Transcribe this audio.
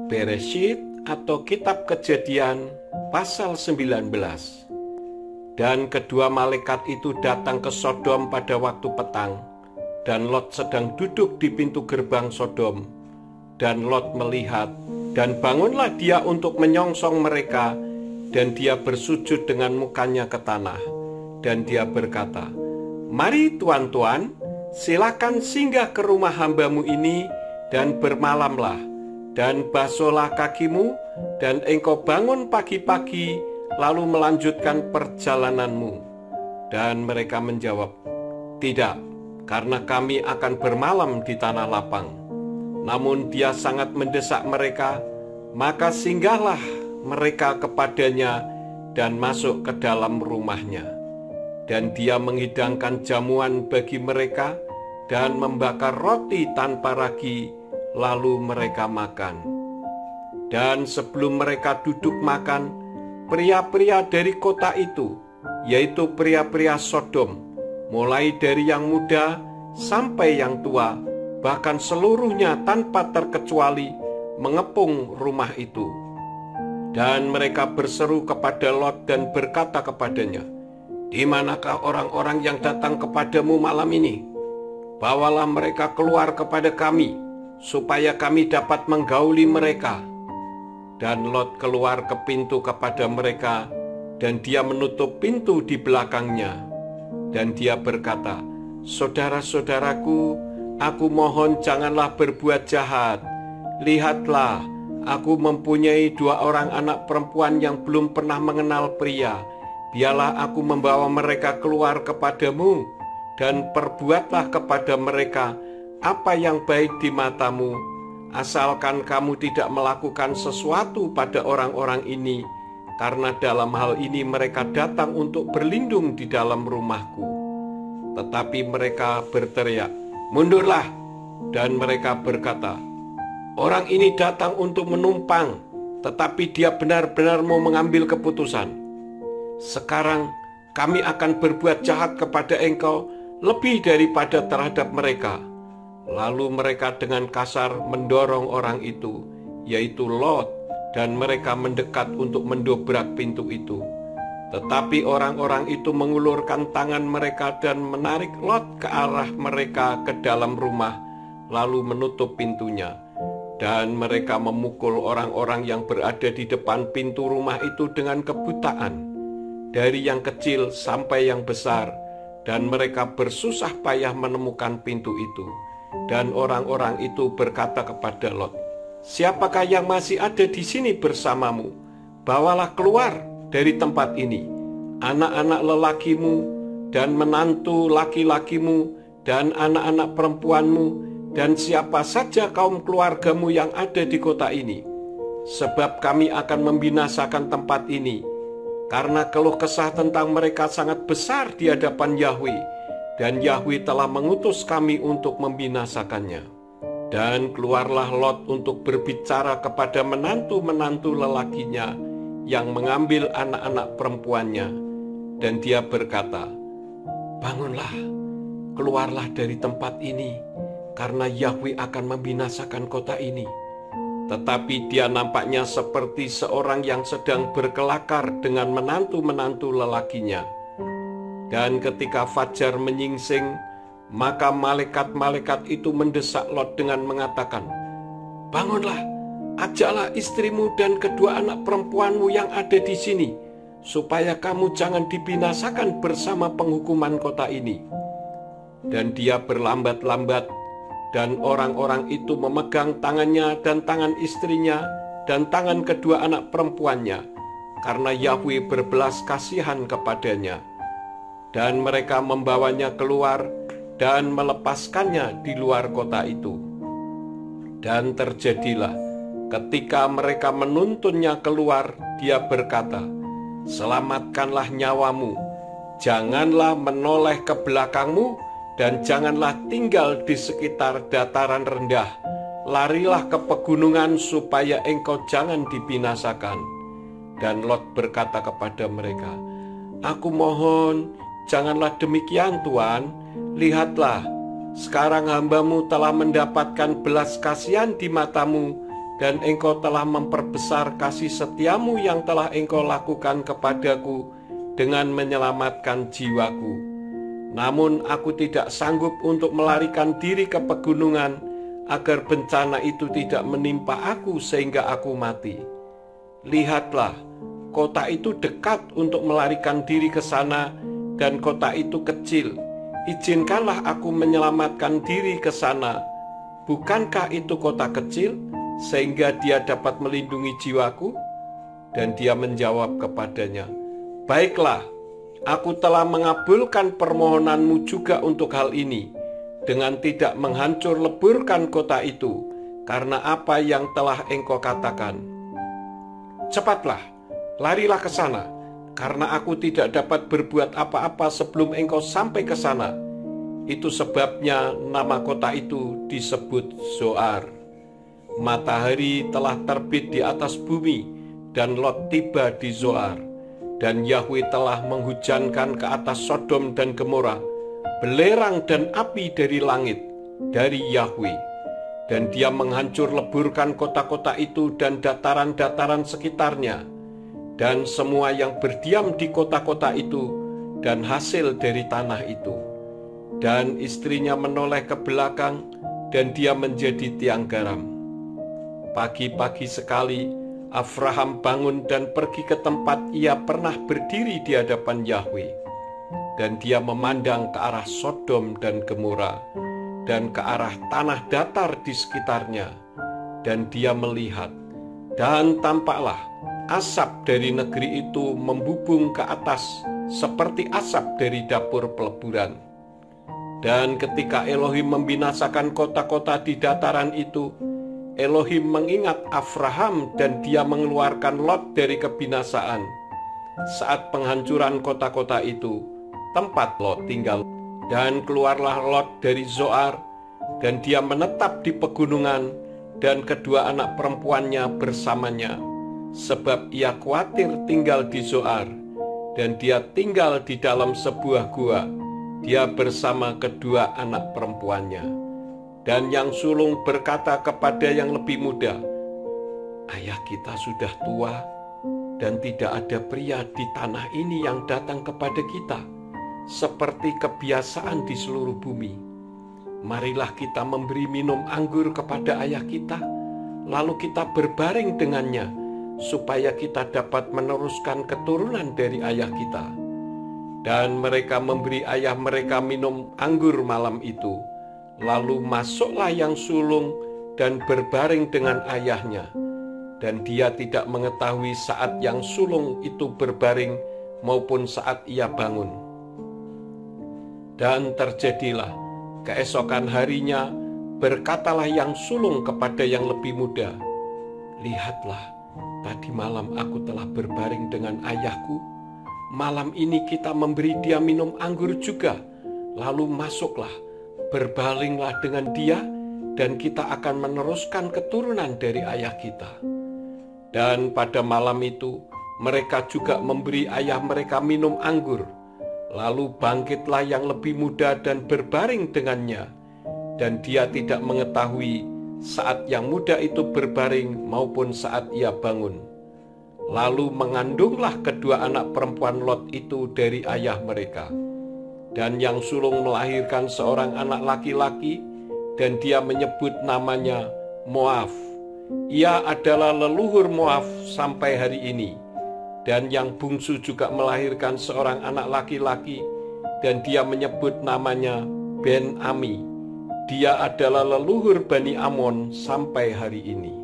Bereshit atau Kitab Kejadian pasal 19. Dan kedua malaikat itu datang ke Sodom pada waktu petang, dan Lot sedang duduk di pintu gerbang Sodom. Dan Lot melihat, dan bangunlah dia untuk menyongsong mereka, dan dia bersujud dengan mukanya ke tanah. Dan dia berkata, "Mari tuan-tuan, silakan singgah ke rumah hambamu ini, dan bermalamlah. Dan basuhlah kakimu, dan engkau bangun pagi-pagi, lalu melanjutkan perjalananmu." Dan mereka menjawab, "Tidak, karena kami akan bermalam di tanah lapang." Namun dia sangat mendesak mereka, maka singgahlah mereka kepadanya dan masuk ke dalam rumahnya. Dan dia menghidangkan jamuan bagi mereka dan membakar roti tanpa ragi, lalu mereka makan. Dan sebelum mereka duduk makan, pria-pria dari kota itu, yaitu pria-pria Sodom, mulai dari yang muda sampai yang tua, bahkan seluruhnya tanpa terkecuali, mengepung rumah itu. Dan mereka berseru kepada Lot dan berkata kepadanya, "Di manakah orang-orang yang datang kepadamu malam ini? Bawalah mereka keluar kepada kami, supaya kami dapat menggauli mereka." Dan Lot keluar ke pintu kepada mereka, dan dia menutup pintu di belakangnya. Dan dia berkata, "Saudara-saudaraku, aku mohon janganlah berbuat jahat. Lihatlah, aku mempunyai 2 orang anak perempuan yang belum pernah mengenal pria. Biarlah aku membawa mereka keluar kepadamu, dan perbuatlah kepada mereka apa yang baik di matamu, asalkan kamu tidak melakukan sesuatu pada orang-orang ini, karena dalam hal ini mereka datang untuk berlindung di dalam rumahku." Tetapi mereka berteriak, "Mundurlah!" Dan mereka berkata, "Orang ini datang untuk menumpang, tetapi dia benar-benar mau mengambil keputusan. Sekarang kami akan berbuat jahat kepada engkau lebih daripada terhadap mereka." Lalu mereka dengan kasar mendorong orang itu, yaitu Lot, dan mereka mendekat untuk mendobrak pintu itu. Tetapi orang-orang itu mengulurkan tangan mereka dan menarik Lot ke arah mereka ke dalam rumah, lalu menutup pintunya. Dan mereka memukul orang-orang yang berada di depan pintu rumah itu dengan kebutaan, dari yang kecil sampai yang besar, dan mereka bersusah payah menemukan pintu itu. Dan orang-orang itu berkata kepada Lot, "Siapakah yang masih ada di sini bersamamu? Bawalah keluar dari tempat ini anak-anak lelakimu dan menantu laki-lakimu dan anak-anak perempuanmu dan siapa saja kaum keluargamu yang ada di kota ini. Sebab kami akan membinasakan tempat ini, karena keluh kesah tentang mereka sangat besar di hadapan Yahweh, dan Yahweh telah mengutus kami untuk membinasakannya." Dan keluarlah Lot untuk berbicara kepada menantu-menantu lelakinya yang mengambil anak-anak perempuannya. Dan dia berkata, "Bangunlah, keluarlah dari tempat ini, karena Yahweh akan membinasakan kota ini." Tetapi dia nampaknya seperti seorang yang sedang berkelakar dengan menantu-menantu lelakinya. Dan ketika fajar menyingsing, maka malaikat-malaikat itu mendesak Lot dengan mengatakan, "Bangunlah, ajaklah istrimu dan kedua anak perempuanmu yang ada di sini, supaya kamu jangan dibinasakan bersama penghukuman kota ini." Dan dia berlambat-lambat, dan orang-orang itu memegang tangannya dan tangan istrinya dan tangan kedua anak perempuannya, karena Yahweh berbelas kasihan kepadanya. Dan mereka membawanya keluar dan melepaskannya di luar kota itu. Dan terjadilah, ketika mereka menuntunnya keluar, dia berkata, "Selamatkanlah nyawamu, janganlah menoleh ke belakangmu, dan janganlah tinggal di sekitar dataran rendah. Larilah ke pegunungan supaya engkau jangan dibinasakan." Dan Lot berkata kepada mereka, "Aku mohon, janganlah demikian, Tuan. Lihatlah, sekarang hambamu telah mendapatkan belas kasihan di matamu, dan engkau telah memperbesar kasih setiamu yang telah engkau lakukan kepadaku dengan menyelamatkan jiwaku. Namun aku tidak sanggup untuk melarikan diri ke pegunungan, agar bencana itu tidak menimpa aku sehingga aku mati. Lihatlah, kota itu dekat untuk melarikan diri ke sana, dan kota itu kecil. Izinkanlah aku menyelamatkan diri ke sana. Bukankah itu kota kecil, sehingga dia dapat melindungi jiwaku? Dan dia menjawab kepadanya, baiklah, aku telah mengabulkan permohonanmu juga untuk hal ini, dengan tidak menghancur leburkan kota itu, karena apa yang telah engkau katakan. Cepatlah, larilah ke sana, karena aku tidak dapat berbuat apa-apa sebelum engkau sampai ke sana. Itu sebabnya nama kota itu disebut Zoar. Matahari telah terbit di atas bumi, dan Lot tiba di Zoar. Dan Yahweh telah menghujankan ke atas Sodom dan Gomora belerang dan api dari langit, dari Yahweh. Dan dia menghancur leburkan kota-kota itu dan dataran-dataran sekitarnya, dan semua yang berdiam di kota-kota itu, dan hasil dari tanah itu. Dan istrinya menoleh ke belakang, dan dia menjadi tiang garam. Pagi-pagi sekali, Abraham bangun dan pergi ke tempat ia pernah berdiri di hadapan Yahweh. Dan dia memandang ke arah Sodom dan Gomora, dan ke arah tanah datar di sekitarnya. Dan dia melihat, dan tampaklah asap dari negeri itu membubung ke atas, seperti asap dari dapur peleburan. Dan ketika Elohim membinasakan kota-kota di dataran itu, Elohim mengingat Abraham dan dia mengeluarkan Lot dari kebinasaan. Saat penghancuran kota-kota itu, tempat Lot tinggal. Dan keluarlah Lot dari Zoar, dan dia menetap di pegunungan, dan kedua anak perempuannya bersamanya. Sebab ia khawatir tinggal di Zoar, dan dia tinggal di dalam sebuah gua, dia bersama kedua anak perempuannya. Dan yang sulung berkata kepada yang lebih muda, ayah kita sudah tua, dan tidak ada pria di tanah ini yang datang kepada kita, seperti kebiasaan di seluruh bumi. Marilah kita memberi minum anggur kepada ayah kita, lalu kita berbaring dengannya, supaya kita dapat meneruskan keturunan dari ayah kita. Dan mereka memberi ayah mereka minum anggur malam itu. Lalu masuklah yang sulung dan berbaring dengan ayahnya. Dan dia tidak mengetahui saat yang sulung itu berbaring maupun saat ia bangun. Dan terjadilah, keesokan harinya berkatalah yang sulung kepada yang lebih muda, lihatlah, tadi malam aku telah berbaring dengan ayahku. Malam ini kita memberi dia minum anggur juga. Lalu masuklah, berbalinglah dengan dia, dan kita akan meneruskan keturunan dari ayah kita. Dan pada malam itu, mereka juga memberi ayah mereka minum anggur. Lalu bangkitlah yang lebih muda dan berbaring dengannya. Dan dia tidak mengetahui saat yang muda itu berbaring maupun saat ia bangun. Lalu mengandunglah kedua anak perempuan Lot itu dari ayah mereka. Dan yang sulung melahirkan seorang anak laki-laki, dan dia menyebut namanya Moab. Ia adalah leluhur Moab sampai hari ini. Dan yang bungsu juga melahirkan seorang anak laki-laki, dan dia menyebut namanya Ben-Ami. Dia adalah leluhur Bani Amon sampai hari ini.